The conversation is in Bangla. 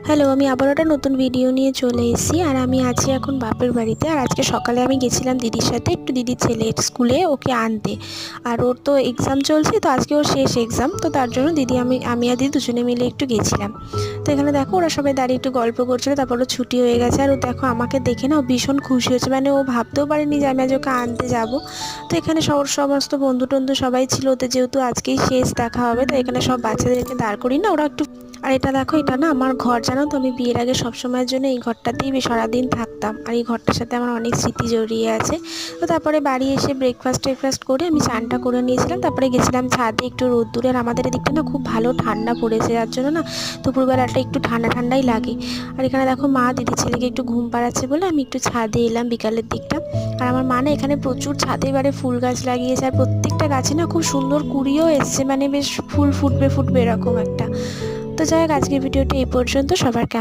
হ্যালো, আমি আবারও একটা নতুন ভিডিও নিয়ে চলে এসেছি। আর আমি আছি এখন বাপের বাড়িতে। আর আজকে সকালে আমি গেছিলাম দিদির সাথে একটু দিদির ছেলের স্কুলে ওকে আনতে। আর ওর তো এক্সাম চলছে, তো আজকে ওর শেষ এক্সাম, তো তার জন্য আমি আর দিদি দুজনে মিলে একটু গেছিলাম। তো এখানে দেখো ওরা সবাই দাঁড়িয়ে একটু গল্প করছিল, তারপর ও ছুটি হয়ে গেছে। আর ও দেখো আমাকে দেখে না ও ভীষণ খুশি হয়েছে, মানে ও ভাবতেও পারেনি যে আমি আজ ওকে আনতে যাব। তো এখানে সমস্ত বন্ধু টন্ধু সবাই ছিল, ওতে যেহেতু আজকেই শেষ দেখা হবে, তো এখানে সব বাচ্চাদেরকে দাঁড় করি না ওরা একটু। আর এটা দেখো, এটা না আমার ঘর, জানো তো আমি বিয়ের আগে সবসময়ের জন্য এই ঘরটাতেই সারাদিন থাকতাম। আর এই ঘরটার সাথে আমার অনেক স্মৃতি জড়িয়ে আছে। তো তারপরে বাড়ি এসে ব্রেকফাস্ট করে আমি চানটা করে নিয়েছিলাম, তারপরে গেছিলাম ছাদে একটু রোদ্দুরে। আর আমাদের এদিকটা না খুব ভালো ঠান্ডা পড়েছে, যার জন্য না দুপুরবেলাটা একটু ঠান্ডা ঠান্ডাই লাগে। আর এখানে দেখো মা দিদি ছেলেকে একটু ঘুম পাড়াচ্ছে বলে আমি একটু ছাদে এলাম বিকালের দিকটা। আর আমার মা না এখানে প্রচুর ছাদে এবারে ফুল গাছ লাগিয়েছে, আর প্রত্যেকটা গাছে না খুব সুন্দর কুড়িও এসছে, মানে বেশ ফুল ফুটবে এরকম একটা। তো যাই হোক, আজকের ভিডিওটা এই পর্যন্ত। সবার কেমন